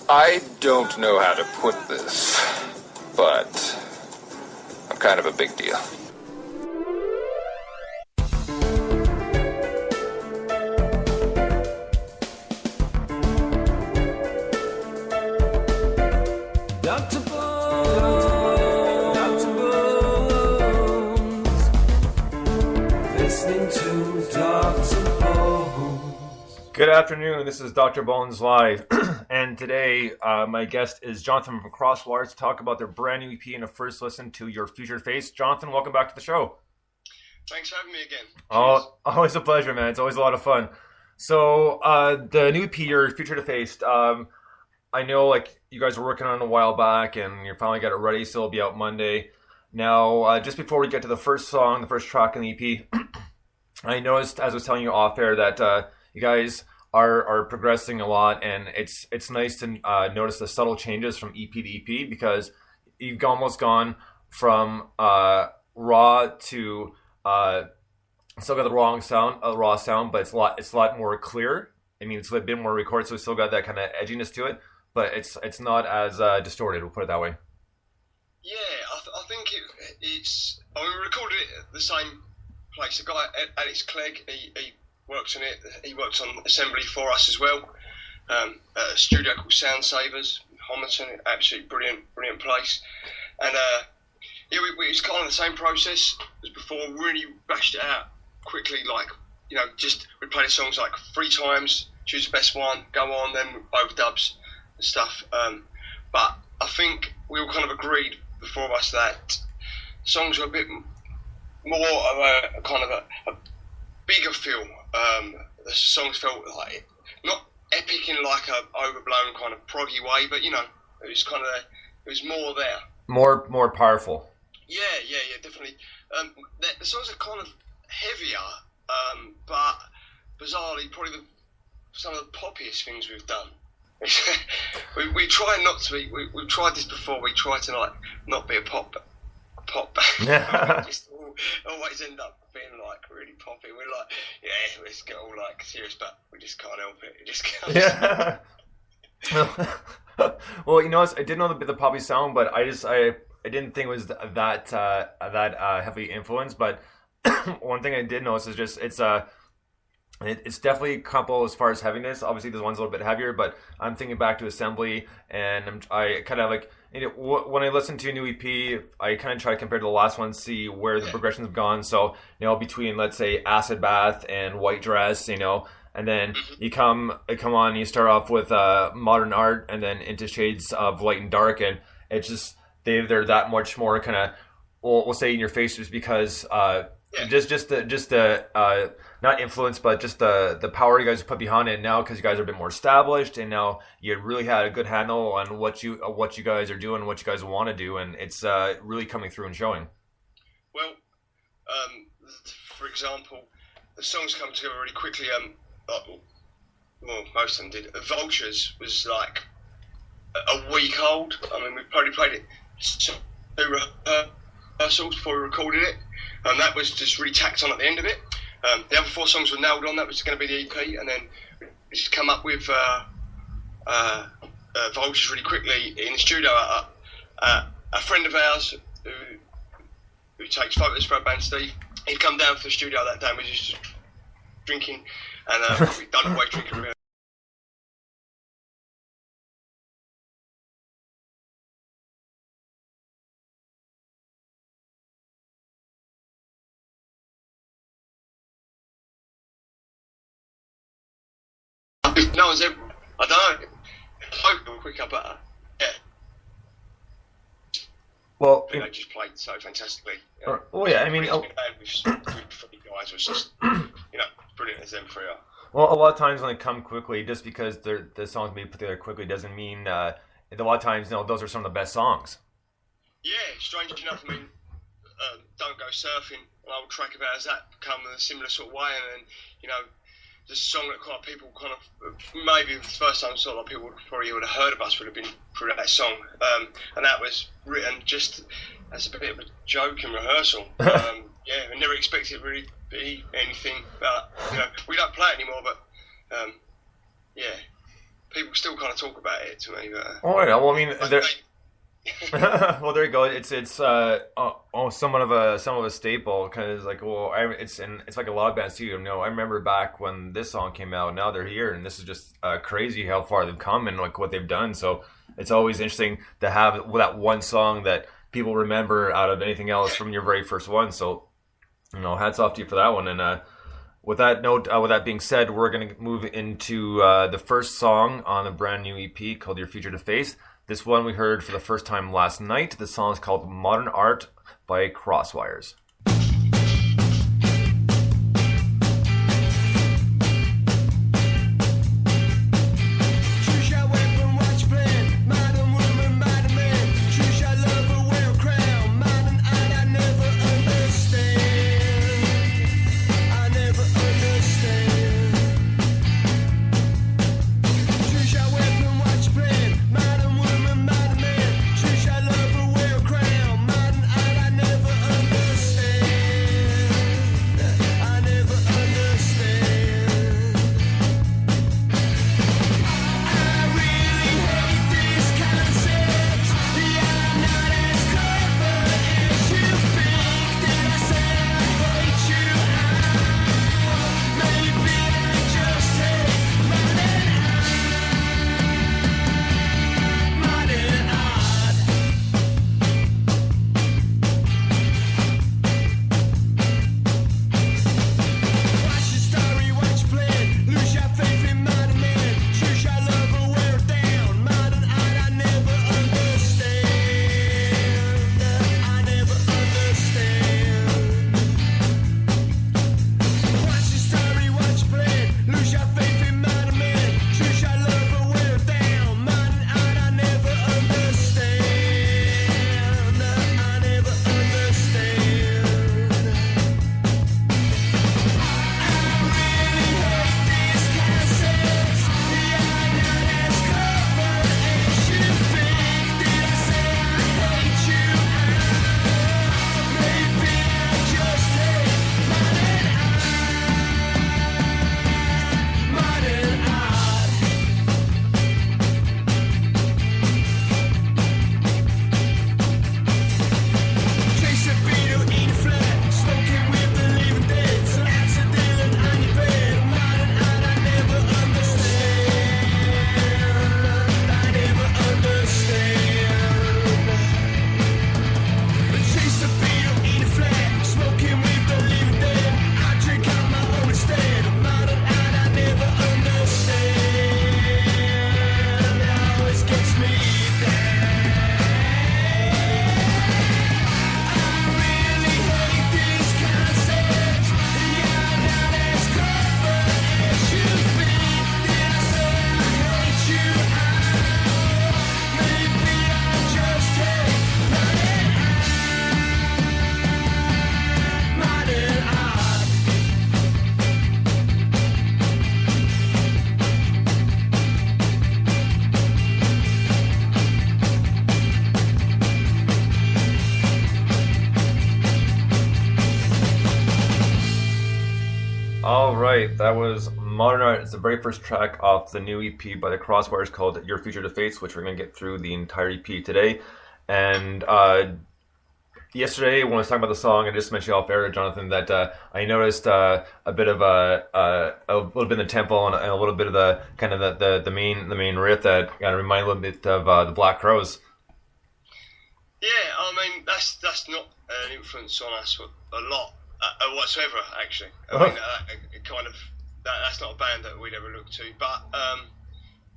I don't know how to put this, but I'm kind of a big deal. Good afternoon, this is Dr. Bones Live, and today my guest is Jonathan from CrossWires to talk about their brand new EP and a first listen to Your Future Face. Jonathan, welcome back to the show. Thanks for having me again. Oh, always a pleasure, man. It's always a lot of fun. So, the new EP, Your Future Face, I know like you guys were working on it a while back and you finally got it ready, so it'll be out Monday. Now, just before we get to the first song, the first track in the EP, I noticed, as I was telling you off air, that you guys are progressing a lot, and it's nice to notice the subtle changes from EP to EP, because you've almost gone from raw to still got the raw sound, but it's a lot more clear. I mean, it's a bit more recorded, so it's still got that kind of edginess to it, but it's not as distorted. We'll put it that way. Yeah, I think it's. I mean, we recorded it at the same place. The guy Alex Clegg, he works on it. He works on assembly for us as well. At a studio called Sound Savers, Homerton. Absolutely brilliant place. And yeah, it's kind of the same process as before. Really bashed it out quickly, like, you know, just we play the songs like 3 times, choose the best one, go on, then overdubs and stuff. But I think we all kind of agreed before us that songs were a bit more of a kind of a bigger feel. The songs felt like not epic in like a overblown kind of proggy way, but you know, it was kind of it was more there. More powerful. Yeah, definitely. The songs are kind of heavier, but bizarrely probably some of the poppiest things we've done. we try not to be. We've tried this before. We try to like not be a pop band. We just always end up being like really poppy. We're like, yeah, let's get all like serious, but we just can't help it. It just comes. Yeah. Well, you know, I did know the poppy sound, but I didn't think it was that heavily influenced. But one thing I did notice is just it's definitely a couple as far as heaviness. Obviously, this one's a little bit heavier, but I'm thinking back to Assembly, and I kind of like, you know, when I listen to a new EP, I kind of try to compare to the last one, see where the progressions have gone. So, you know, between, let's say, Acid Bath and White Dress, you know, and then you come on, you start off with Modern Art, and then into Shades of Light and Dark, and it's just they're that much more kind of, we'll say, in your face, just because just the not influence, but just the power you guys put behind it now, because you guys are a bit more established, and now you really had a good handle on what you guys are doing, what you guys want to do, and it's really coming through and showing. Well, for example, the songs come together really quickly. Well, most of them did. Vultures was like a week old. I mean, we probably played it 2 rehearsals before we recorded it, and that was just really tacked on at the end of it. The other 4 songs were nailed on. That was going to be the EP, and then we just come up with Vultures really quickly in the studio. A friend of ours who takes photos for our band, Steve, he'd come down to the studio that day, and we were just drinking, and we'd done away drinking around. No one's ever. I don't know. Hope quicker, but yeah. Well, you know, just played so fantastically. Oh yeah, I mean, with 3 guys was just, you know, brilliant as them 3 are. Well, a lot of times when they come quickly, just because the songs may be put together quickly, doesn't mean a lot of times, you know, those are some of the best songs. Yeah, strange enough. I mean, Don't Go Surfing, an old track of ours, that come in a similar sort of way, and then, you know, the song that quite people kind of, maybe the first time sort of people would have heard of us would have been through that song, and that was written just as a bit of a joke in rehearsal. Yeah, I never expected it really to be anything, but you know, we don't play it anymore, but yeah, people still kind of talk about it to me. But, oh yeah, well, I mean, well, there you go. It's somewhat of a staple. Kind of like, well, it's like a lot of bands too. You know, I remember back when this song came out. Now they're here, and this is just crazy how far they've come and like what they've done. So it's always interesting to have that one song that people remember out of anything else from your very first one. So, you know, hats off to you for that one. And with that note, with that being said, we're going to move into the first song on the brand new EP called Your Future to Face. This one we heard for the first time last night. The song is called Modern Art by CrossWires. All right, that was Modern Art. It's the very first track off the new EP by the CrossWires called Your Future to Face, which we're going to get through the entire EP today. And yesterday, when I was talking about the song, I just mentioned off air to Jonathan that I noticed a bit of a little bit in the tempo and a little bit of the kind of the main riff that kind of reminded a little bit of the Black Crowes. Yeah, I mean that's not an influence on us a lot whatsoever. Actually, I mean kind of that's not a band that we'd ever look to. But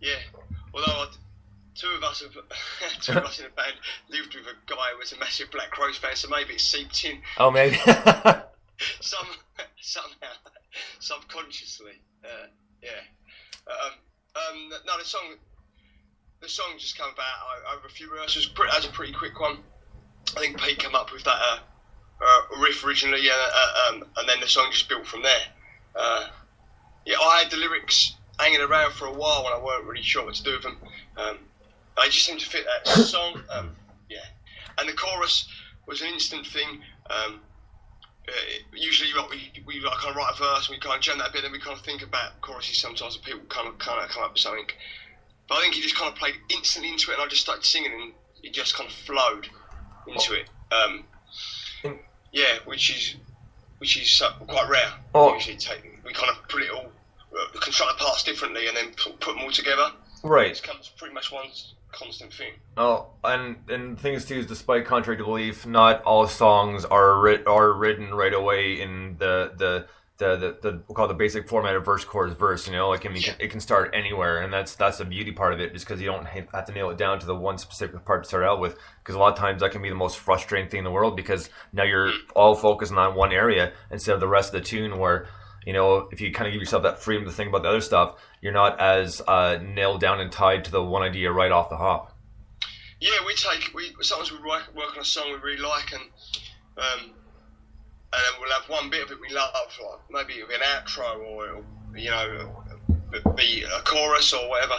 yeah, although two of us in the band lived with a guy who was a massive Black Crowes fan, so maybe it seeped in. Oh, maybe. somehow, subconsciously. Yeah. No, the song just came about over a few rehearsals. That was a pretty quick one. I think Pete came up with that riff originally, and then the song just built from there. Yeah, I had the lyrics hanging around for a while when I weren't really sure what to do with them. They just seemed to fit that song. Yeah, and the chorus was an instant thing. Usually, we kind of write a verse and we kind of jam that a bit, then we kind of think about choruses sometimes, and people kind of come up with something. But I think he just kind of played instantly into it, and I just started singing, and it just kind of flowed into it. Yeah, which is quite rare. Usually we kind of put it all, construct the parts differently, and then put them all together. Right. It becomes pretty much one constant thing. Oh, and the thing is too is, despite contrary to belief, not all songs are written right away in the we'll call it the basic format of verse, chorus, verse. You know, like, I mean, it can start anywhere, and that's the beauty part of it, just because you don't have to nail it down to the one specific part to start out with. Because a lot of times that can be the most frustrating thing in the world, because now you're all focusing on one area instead of the rest of the tune. Where, you know, if you kind of give yourself that freedom to think about the other stuff, you're not as nailed down and tied to the one idea right off the hop. Yeah, sometimes we work on a song we really like, and then we'll have one bit of it we love, like maybe it'll be an outro, or it'll, you know, be a chorus or whatever.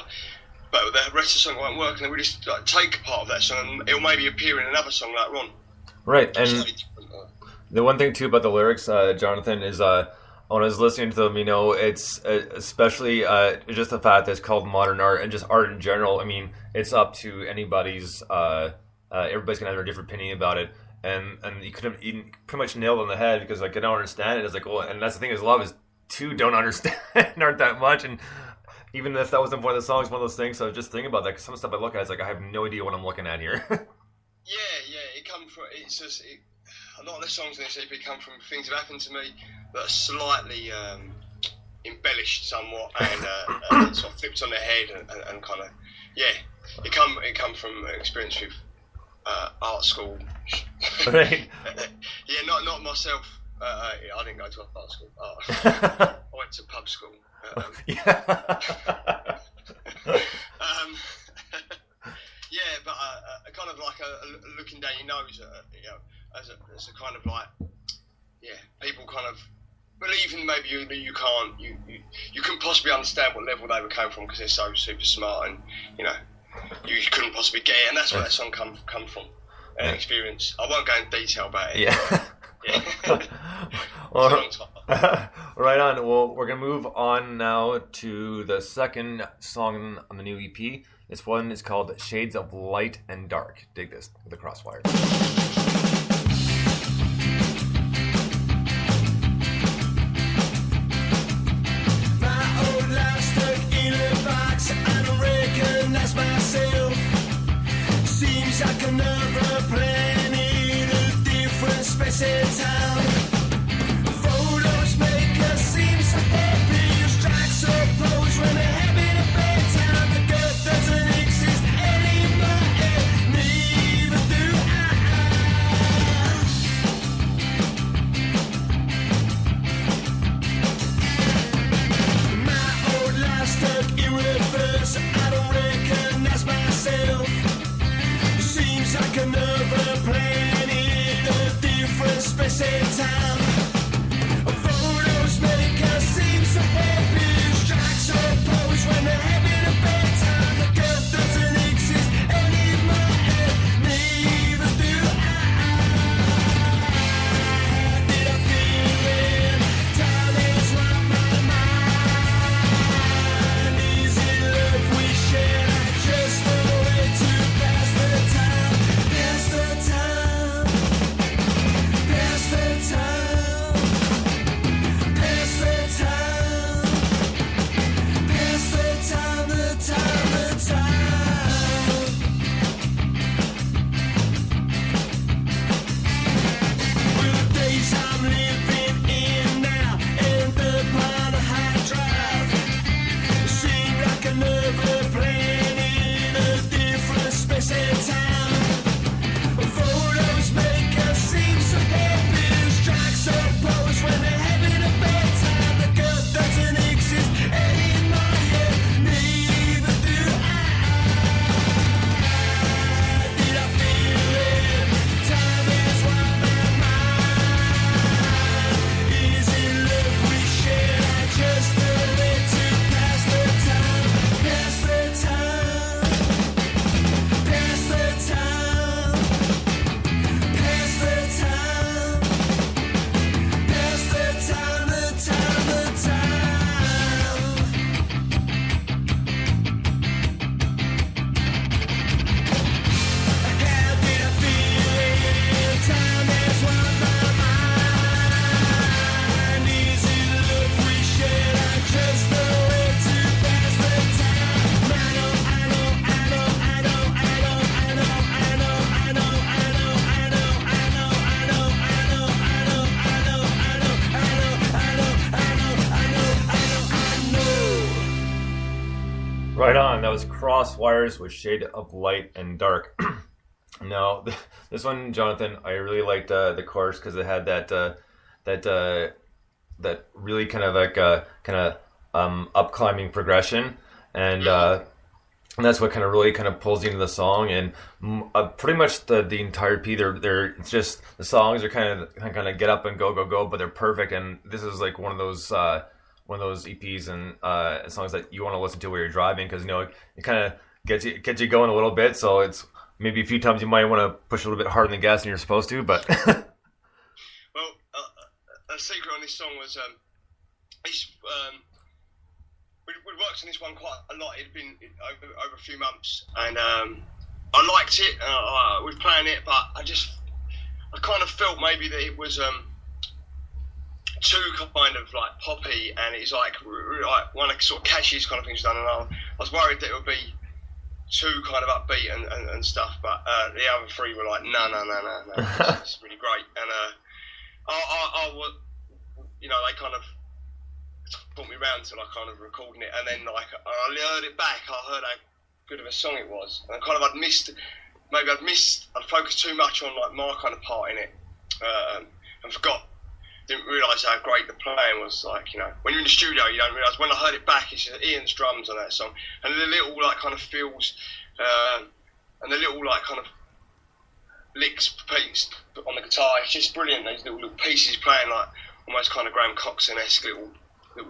But the rest of the song won't work, and then we just like, take part of that song, and it'll maybe appear in another song later on. Right, and the one thing too about the lyrics, Jonathan, is when I was listening to them, you know, it's especially just the fact that it's called modern art, and just art in general. I mean, it's up to anybody's. Everybody's gonna have a different opinion about it, and you could have pretty much nailed it on the head, because like, I don't understand it. It's like, well, and that's the thing is, love is two don't understand aren't that much, and even if that wasn't one of the songs, one of those things. So just think about that, because some stuff I look at, it's like, I have no idea what I'm looking at here. Yeah, it comes from. It's just a lot of the songs in this EP come from things that happened to me that are slightly embellished somewhat, and sort of flipped on their head, and kind of, yeah, it come from experience with art school. Right. Yeah, not myself. I didn't go to art school. I went to pub school. Yeah. Yeah, but kind of like a looking down your nose, you know, as a kind of like, yeah, people kind of believing maybe you couldn't possibly understand what level they were coming from, because they're so super smart, and you know, you couldn't possibly get it, and that's where that song come from, an experience. I won't go in detail about it. Yeah. Yeah. Right on. Well, we're gonna move on now to the second song on the new EP. This one is called Shades of Light and Dark. Dig this with the CrossWires. Seems like another planet, a different space and time. Photos make us seem so happy. You strike so close when they're having a bad time. The girl doesn't exist anymore, and neither do I. My old life stuck in reverse. I don't recognize myself. Seems like another planet, a different space and time. CrossWires with Shade of Light and Dark. Now, this one, Jonathan, I really liked the chorus because it had that really kind of like up climbing progression, and that's what kind of really kind of pulls you into the song. And pretty much the entire P, they're it's just the songs are kind of get up and go, but they're perfect. And this is like one of those EPs and songs that you want to listen to while you're driving, because it kind of gets you going a little bit. So it's maybe a few times you might want to push a little bit harder than the gas than you're supposed to, but. Well, a secret on this song was we'd worked on this one quite a lot. It'd been over a few months, and I liked it. We were playing it, but I kind of felt maybe that it was too kind of like poppy, and it's like one of the sort of catchiest kind of things done. And I was worried that it would be too kind of upbeat and stuff, but the other three were like, no, it's really great. And I would, they kind of brought me round to like kind of recording it, and then like I heard it back, I heard how good of a song it was, and I'd focused too much on like my kind of part in it, and didn't realise how great the playing was. Like, when you're in the studio, you don't realise. When I heard it back, it's just Ian's drums on that song, and the little like kind of fills, and the little like kind of licks beats on the guitar. It's just brilliant. These little pieces playing like almost kind of Graham Coxon-esque little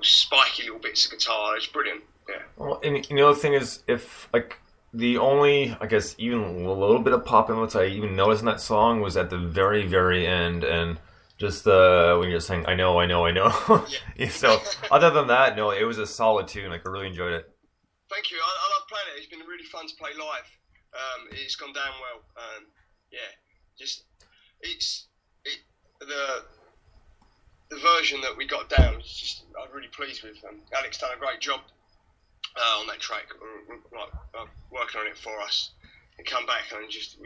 spiky little bits of guitar. It's brilliant. Yeah. Well, and the thing is, if like the only, I guess, even a little bit of pop influence I even noticed in that song was at the very, very end, and just when you're saying, I know. Yeah. So other than that, no, it was a solid tune. Like, I really enjoyed it. Thank you. I love playing it. It's been really fun to play live. It's gone down well. The version that we got down, I'm really pleased with. Alex done a great job on that track, working on it for us, and come back and just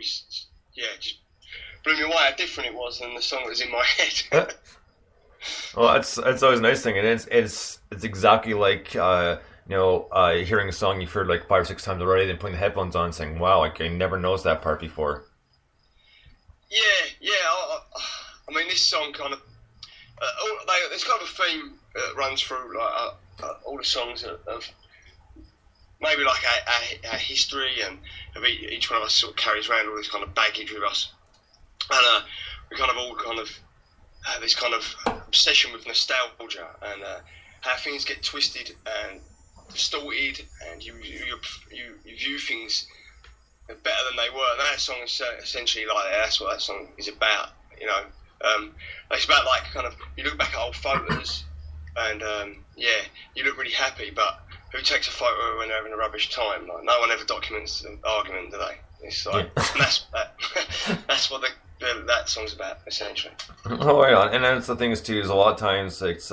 blew me away how different it was than the song that was in my head. Well, it's always a nice thing, and it's exactly like hearing a song you've heard like 5 or 6 times already, then putting the headphones on, and saying, "Wow, like I never noticed that part before." Yeah. I mean, this song kind of there's kind of a theme that runs through like all the songs of maybe like our history, and each one of us sort of carries around all this kind of baggage with us. And we kind of all kind of have this kind of obsession with nostalgia, and how things get twisted and distorted, and you view things better than they were. And that song is essentially like that's what that song is about. It's about like kind of you look back at old photos, and you look really happy, but who takes a photo when they're having a rubbish time? Like, no one ever documents an argument, do they? It's like that's what that song's about, essentially. Oh, right on. And that's the thing is too, is a lot of times it's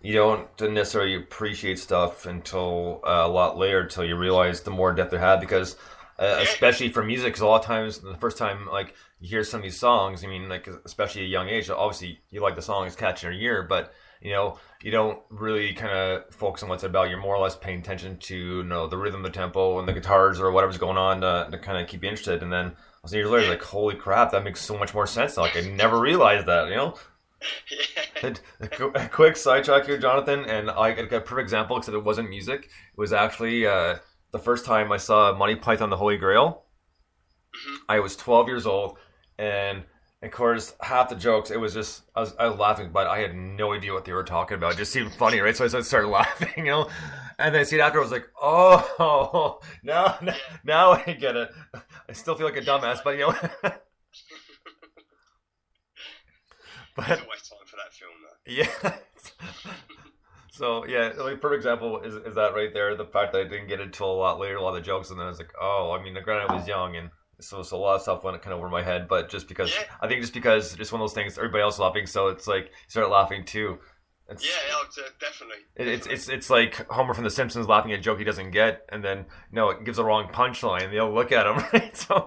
you don't necessarily appreciate stuff until a lot later, until you realize the more depth it had, because especially for music, because a lot of times the first time like you hear some of these songs, I mean, like especially at a young age, obviously you like the song, it's catching your ear, but you don't really kind of focus on what it's about. You're more or less paying attention to the rhythm, the tempo, and the guitars or whatever's going on to kind of keep you interested. And then years later, like, holy crap, that makes so much more sense. Like, I never realized that, Yeah. A quick sidetrack here, Jonathan, and I got a perfect example, except it wasn't music. It was actually the first time I saw Monty Python the Holy Grail. Mm-hmm. I was 12 years old, and of course, half the jokes, it was just, I was laughing, but I had no idea what they were talking about. It just seemed funny, right? So I started laughing, And then I see it after, I was like, oh, now I get it. I still feel like a dumbass, but But there's always time for that film, though. Yeah. So, yeah, the perfect example is that right there. The fact that I didn't get it until a lot later, a lot of the jokes, and then I was like, granted I was young, and so a lot of stuff went kind of over my head, but just because, I think just one of those things, everybody else is laughing, so it's like, you start laughing too. Definitely. It's like Homer from The Simpsons laughing at a joke he doesn't get, and then it gives a wrong punchline, and they'll look at him, right? So.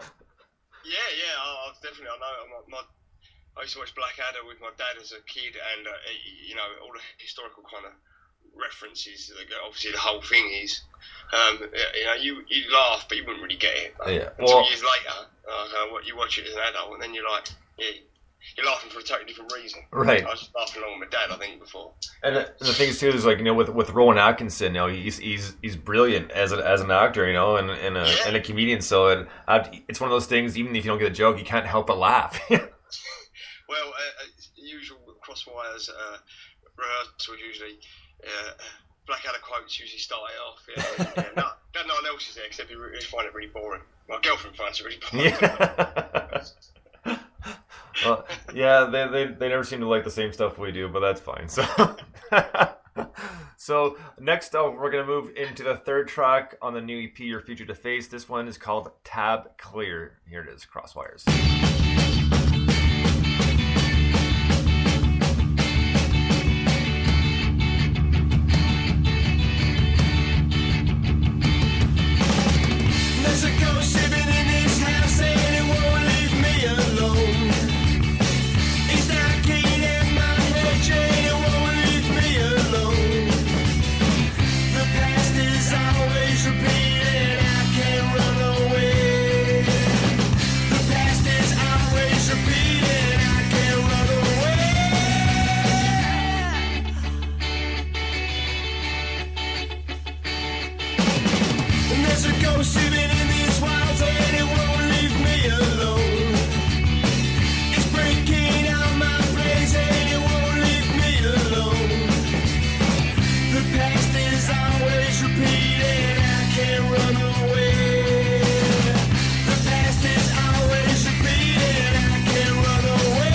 Yeah. Definitely. I know. I used to watch Blackadder with my dad as a kid, and all the historical kind of references. Like, obviously, the whole thing is, you laugh, but you wouldn't really get it until years later. You watch it as an adult, and then you're like, you're laughing for a totally different reason. Right. I was just laughing along with my dad, I think, before. And the thing is too is like, with Rowan Atkinson, he's brilliant as an actor, and a comedian. So it's one of those things. Even if you don't get a joke, you can't help but laugh. Well, usual CrossWires rehearsals usually. Blackadder quotes usually start it off. No one else is there because they find it really boring. My girlfriend finds it really boring. Well, yeah, they never seem to like the same stuff we do, but that's fine. So next up, we're gonna move into the third track on the new EP, Your Future to Face. This one is called Tab Clear. Here it is, CrossWires. There's a ghost living in this house and it won't leave me alone. It's knocking at my head and it won't leave me alone. The past is always repeating, I can't run away. The past is always repeating, I can't run away. And there's a ghost living in these walls and it won't leave me alone. It's breaking out my place and it won't leave me alone. The past is always repeating, I can't run away. The past is always repeating, I can't run away.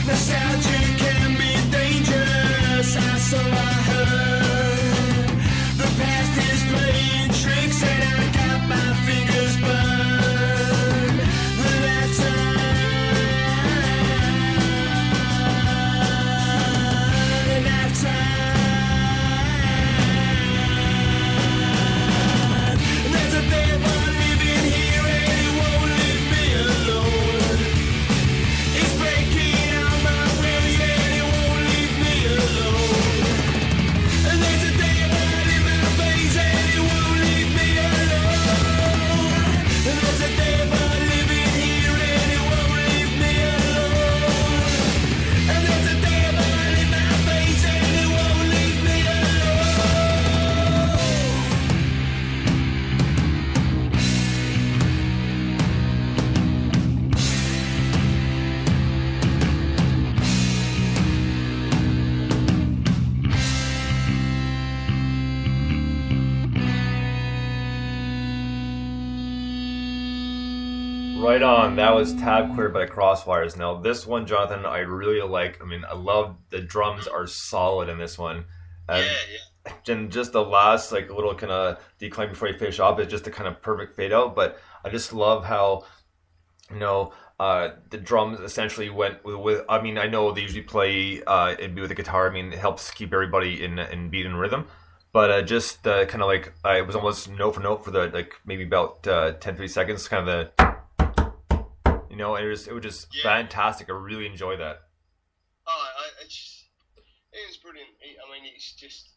Nostalgia can be dangerous, so I heard. The past is playing tricks and I got my fingers burned. The left turn. There's a devil living here and it won't leave me alone. It's breaking out my ways and it won't leave me alone. And there's a devil in my face and it won't leave me alone. And there's a devil living here and it won't leave me alone. And there's a devil in my face and it won't leave me alone. Right on. That was Tab Clear by CrossWires. Now, this one, Jonathan, I really like. I mean, I love the drums are solid in this one. And, and just the last, like, little kind of decline before you finish off is just a kind of perfect fade out. But I just love how, the drums essentially went with I mean, I know they usually play and be with the guitar. I mean, it helps keep everybody in beat and rhythm. But just kind of like, I was almost note for note for the, like, maybe about 10-30 seconds, kind of the, and it was just fantastic. I really enjoyed that. It was brilliant. I mean, it just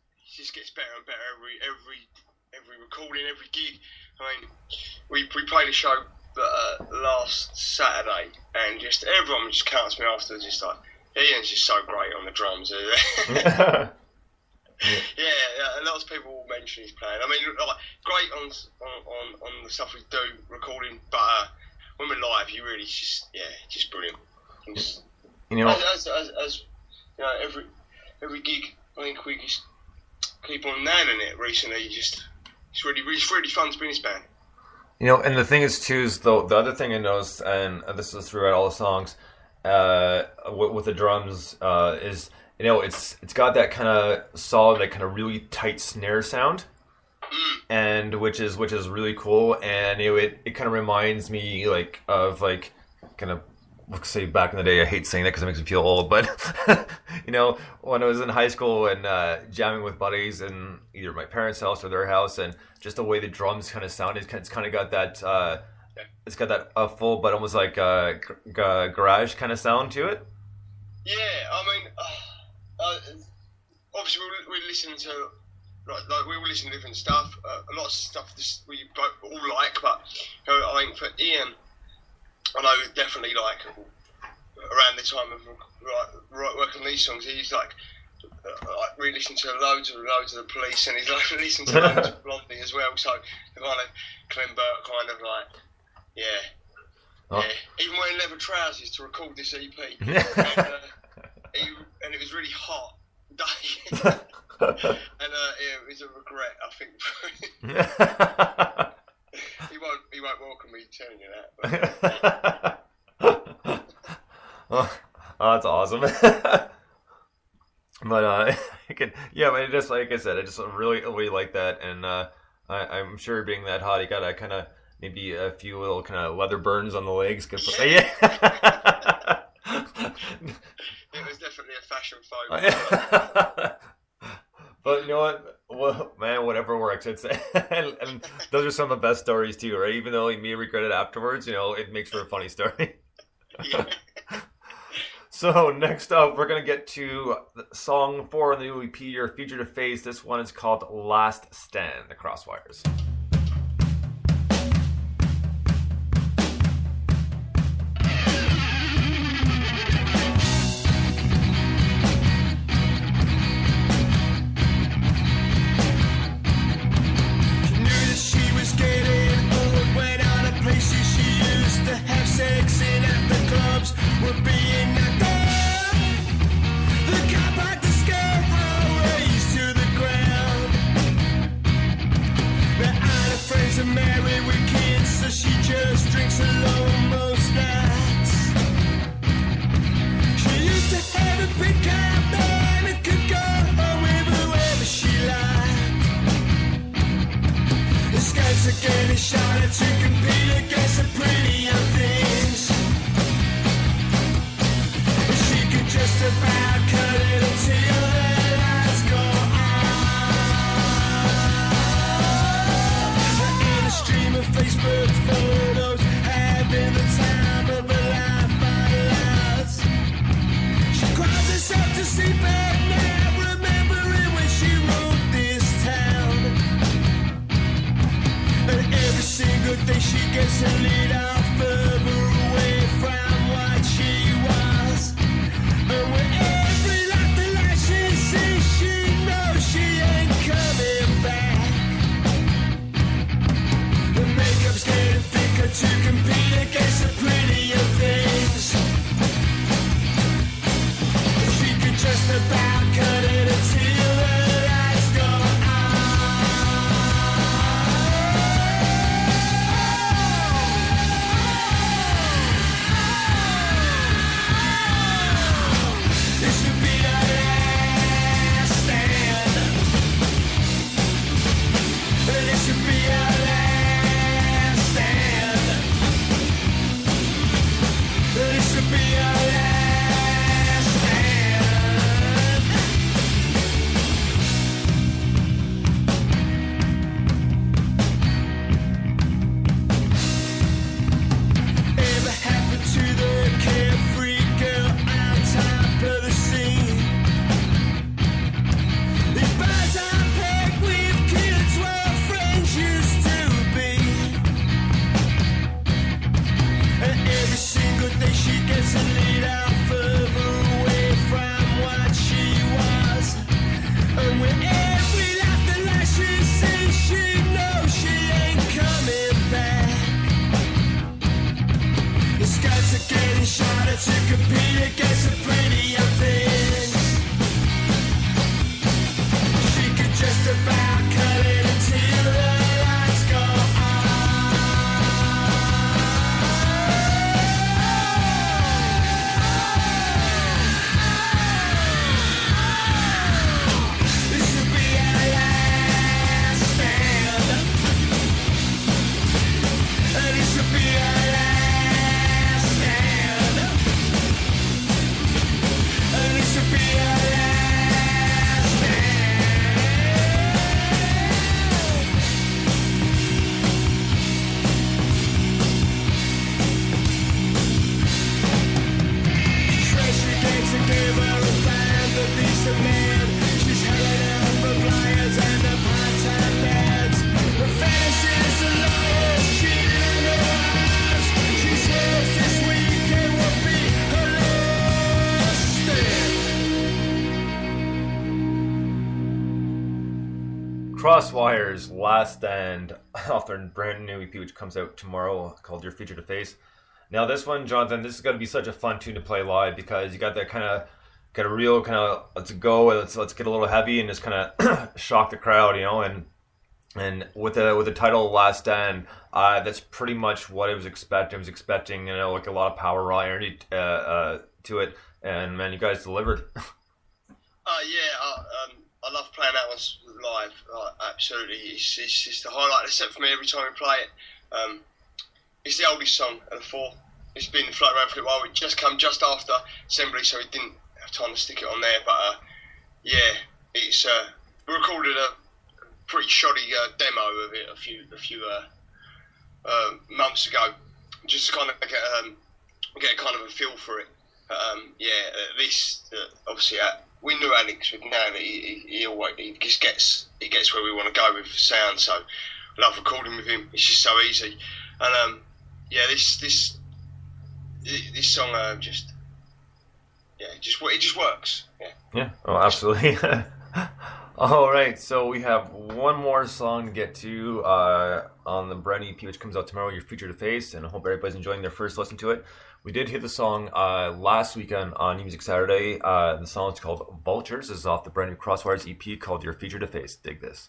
gets better and better every recording, every gig. I mean, we played a show last Saturday, and just everyone just counts me afterwards, just like, Ian's just so great on the drums. Yeah, a lot of people will mention he's playing. I mean, like, great on the stuff we do recording, but when we're live, you really just brilliant. As every gig, I think we just keep on nailing it recently. It's really fun to be in this band. And the thing is too is the other thing I noticed, and this is throughout all the songs, with the drums, is it's got that kind of solid, that kind of really tight snare sound, and which is really cool, and it kind of reminds me of kind of say back in the day. I hate saying that because it makes me feel old, but you know, when I was in high school and jamming with buddies in either my parents' house or their house, and just the way the drums kind of sound, it's kind of got that. It's got that full, but almost like garage kind of sound to it. Yeah, I mean, obviously we're listening to like we all listen to different stuff. A lot of stuff we both all like, but you know, I think for Ian, I know definitely like around the time of working on these songs, he's like really listening to loads of the Police, and he's like listening to loads of Blondie as well. So the kind of Clem Burke kind of like, yeah. Even wearing leather trousers to record this EP, and it was really hot day, and it was a regret, I think. He won't welcome me telling you that. But, oh, that's awesome. But but it just, like I said, I just really like that, and I'm sure being that hot, you gotta kind of maybe a few little kind of leather burns on the legs. Good for It was definitely a fashion photo. But you know what? Well, man, whatever works. It's and those are some of the best stories too, right? Even though you may regret it afterwards, you know, it makes for a funny story. Yeah. So next up, we're gonna get to song 4 on the new EP, your Future to Face. This one is called "Last Stand," the CrossWires. But CrossWires Last Stand off their brand new EP, which comes out tomorrow, called Your Future to Face. Now, this one, Jonathan, this is going to be such a fun tune to play live because you got that kind of, got a real kind of let's go, let's get a little heavy and just kind of shock the crowd, you know, and with the title Last Stand, that's pretty much what I was expecting. I was expecting, you know, like a lot of power, raw energy to it, and man, you guys delivered. I love playing that one live. Absolutely, it's just the highlight of the set for me every time we play it. It's the oldest song of the four. It's been floating around for a while. It just come just after Assembly, so we didn't have time to stick it on there. But it's we recorded a pretty shoddy demo of it a few months ago, just to kind of get kind of a feel for it. This obviously we knew Alex would nail it. He just gets where we want to go with sound. So I love recording with him. It's just so easy. And this song it just works. Yeah. Oh, absolutely. All right, so we have one more song to get to on the brand new EP, which comes out tomorrow, Your Future to Face, and I hope everybody's enjoying their first listen to it. We did hear the song last weekend on New Music Saturday. The song is called Vultures. This is off the brand new CrossWires EP called Your Future to Face. Dig this.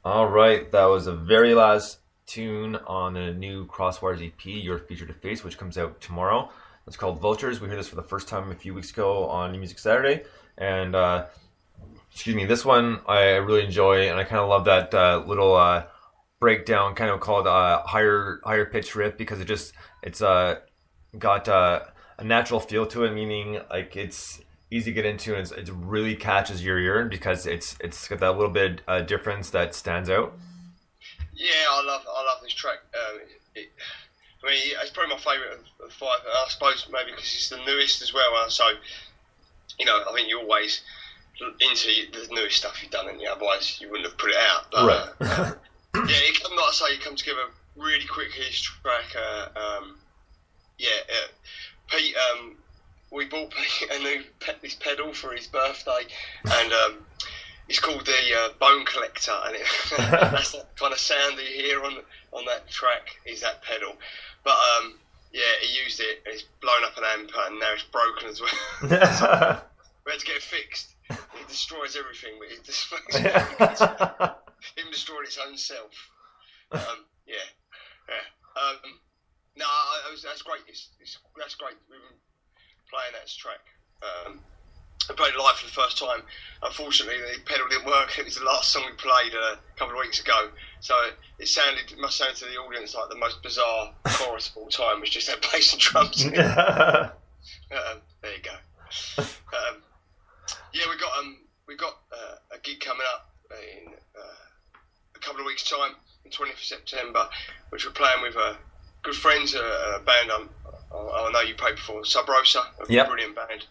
All right, that was the very last tune on the new CrossWires EP, Your Future to Face, which comes out tomorrow. It's called Vultures. We heard this for the first time a few weeks ago on New Music Saturday, and this one I really enjoy, and I kind of love that little breakdown, kind of called higher pitch riff, because it's got a natural feel to it, meaning like it's easy to get into, and it really catches your ear because it's got that little bit difference that stands out. Yeah, I love this track. It's probably my favourite of the five. I suppose maybe because it's the newest as well. So, I think you're always into the newest stuff you've done, and otherwise you wouldn't have put it out. But, right. it come together really quickly. This track. Pete. We bought Pete this pedal for his birthday, and it's called the Bone Collector, and that's that kind of sound that you hear on that track is that pedal. But yeah, he used it. It's blown up an amp, and now it's broken as well. So we had to get it fixed. It destroys everything, but it just even destroyed its own self. No, that's great. That's great. We've been playing that track. I played it live for the first time. Unfortunately, the pedal didn't work. It was the last song we played a couple of weeks ago. So it must sound to the audience like the most bizarre chorus of all time, was just that bass and drums. There you go. Yeah, we got a gig coming up in a couple of weeks' time, the 20th of September, which we're playing with good friends, a band I know you played before, Sub Rosa, a brilliant band.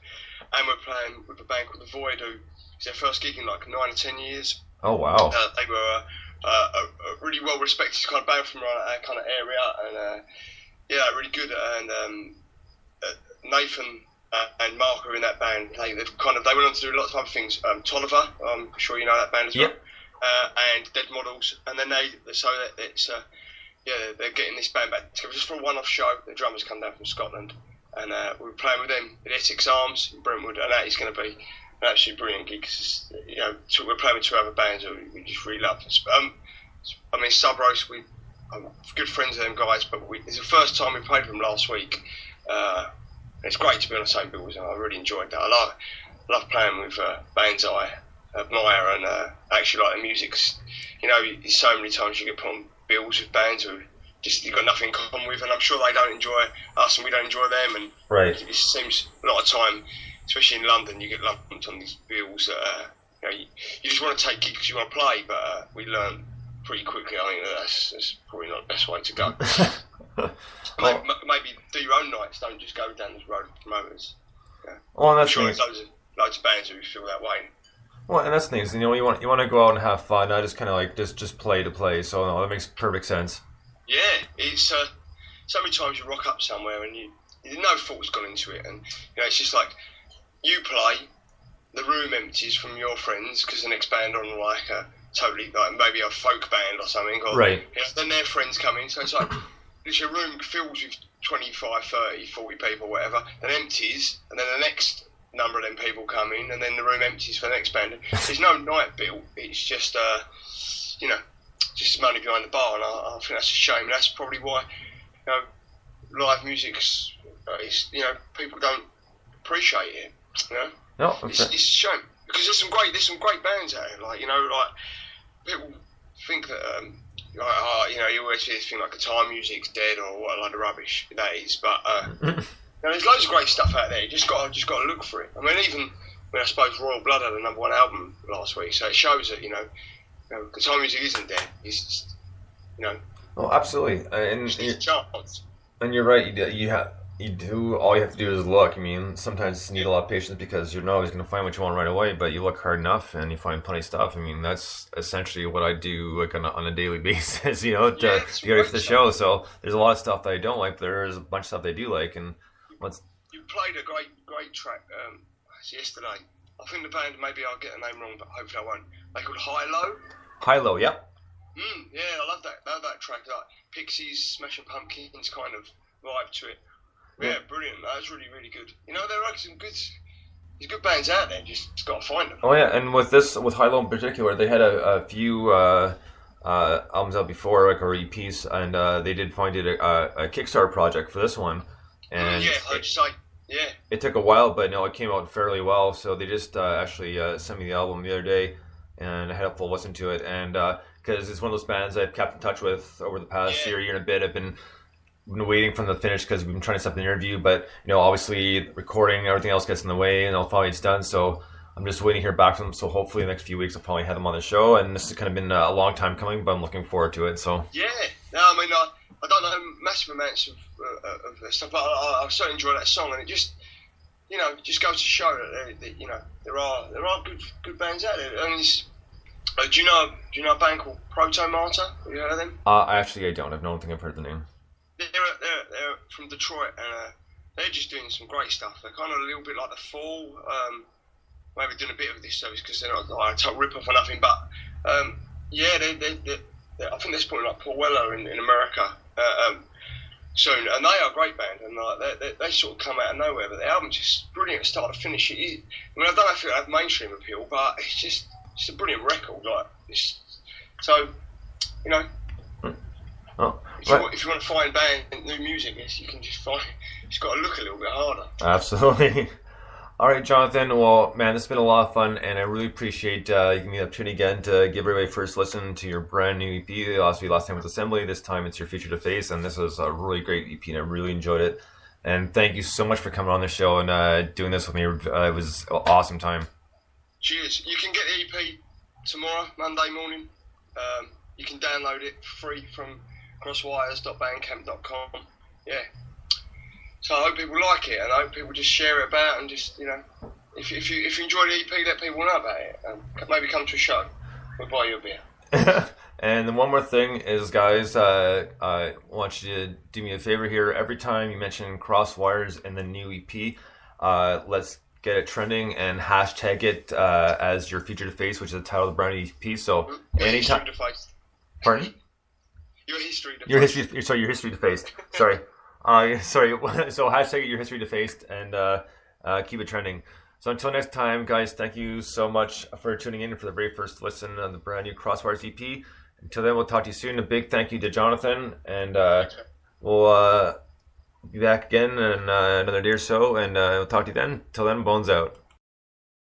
And we're playing with a band called The Void, who is their first gig in like 9 or 10 years. Oh, wow. They were a really well-respected kind of band from around our kind of area, and really good. And Nathan and Mark are in that band. They went on to do lots of other things. Tolliver, I'm sure you know that band as well. And Dead Models. And then they're getting this band back together just for a one-off show. The drummers come down from Scotland. And we were playing with them at Essex Arms in Brentwood, and that is going to be an absolutely brilliant gig. Cause, we're playing with 2 other bands that we just really love. Sub Roast, I'm good friends with them guys, but it's the first time we played with them last week. It's great to be on the same bill as them. I really enjoyed that. I love playing with bands I admire and actually like the music. So many times you get put on bills with bands who you've got nothing in common with, and I'm sure they don't enjoy us and we don't enjoy them. And right. It seems a lot of time, especially in London, you get lumped on these bills. You just want to take gigs because you want to play, but we learn pretty quickly. I think that's probably not the best way to go. Maybe do your own nights. Don't just go down this road of promoters. Well, I'm sure there's loads of bands who feel that way. Well, and that's the thing. You want to go out and have fun, not just kind of like just play to play. So no, that makes perfect sense. Yeah, it's so many times you rock up somewhere and you no thought's gone into it, and it's just like you play, the room empties from your friends because the next band on like a totally like maybe a folk band or something, or right. Then their friends come in, so it's like your room fills with 25, 30, 40 people, whatever, then empties, and then the next number of them people come in, and then the room empties for the next band. There's no night built. It's just just money behind the bar, and I think that's a shame. That's probably why live music's people don't appreciate it. No, it's a shame because there's some great bands out there. Like people think that you always hear this thing like guitar music's dead or what a load of rubbish that is, but there's loads of great stuff out there. You just got to look for it. I mean, even I suppose Royal Blood had a #1 album last week, so it shows that guitar music isn't dead. It's just, Oh, absolutely, and you're right. You do. All you have to do is look. I mean, sometimes you need a lot of patience because you're not always going to find what you want right away. But you look hard enough, and you find plenty of stuff. I mean, that's essentially what I do, like on a daily basis. To get ready for the show. So there's a lot of stuff that I don't like, but there's a bunch of stuff I do like. And you played a great track yesterday. I think the band, maybe I'll get the name wrong, but hopefully I won't. They called High Low. High Low, yep. Yeah, I love that track. Like Pixies, Smashing Pumpkins kind of vibe to it. Yeah, brilliant. That was really, really good. There are some there's good bands out there. Just got to find them. Oh yeah, and with High Low in particular, they had a few albums out before, like or EPs, and they did find it a Kickstarter project for this one. And it took a while, but it came out fairly well. So they just actually sent me the album the other day, and I had a full listen to it. And because it's one of those bands I've kept in touch with over the past year and a bit. I've been waiting for the finish because we've been trying to set up an interview, but obviously recording, everything else gets in the way, and finally it's done. So I'm just waiting to hear back from them. So hopefully the next few weeks I'll probably have them on the show. And this has kind of been a long time coming, but I'm looking forward to it. So I don't know massive amounts of stuff, but I certainly enjoy that song, and it just just goes to show that there are good bands out there. And do you know a band called Proto Martyr? Have you heard of them? I don't. I don't think I've heard the name. They're from Detroit, and they're just doing some great stuff. They're kind of a little bit like The Fall, maybe doing a bit of this service because they're not like a total rip-off or nothing. But yeah, I think they're supporting like Paul Weller in America soon, and they are a great band, and they sort of come out of nowhere. But the album's just brilliant, start to finish. I mean, I don't know if it'll have mainstream appeal, but it's just a brilliant record. Like, so you know. Oh, if you want to find new music, yes, you can just find. It's got to look a little bit harder. Absolutely. All right, Jonathan. Well, man, this has been a lot of fun, and I really appreciate you giving me the opportunity again to give everybody first listen to your brand new EP. Last time was Assembly. This time it's your Future to Face, and this was a really great EP, and I really enjoyed it. And thank you so much for coming on the show and doing this with me. It was an awesome time. Cheers. You can get the EP tomorrow, Monday morning. You can download it free from CrossWires.bandcamp.com. Yeah. So I hope people like it, and I hope people just share it about, and just, you know, if you enjoy the EP, let people know about it, and maybe come to a show. We'll buy you a beer. And then one more thing is, guys, I want you to do me a favor here. Every time you mention CrossWires in the new EP, let's get it trending and hashtag it as your Future to Face, which is the title of the brand new EP. So anytime. Pardon? Your history defaced. Your history defaced. Sorry. Sorry. So hashtag your history defaced and keep it trending. So until next time, guys, thank you so much for tuning in for the very first listen on the brand new CrossWires EP. Until then, we'll talk to you soon. A big thank you to Jonathan, and we'll be back again in another day or so, and we'll talk to you then. Till then, Bones out.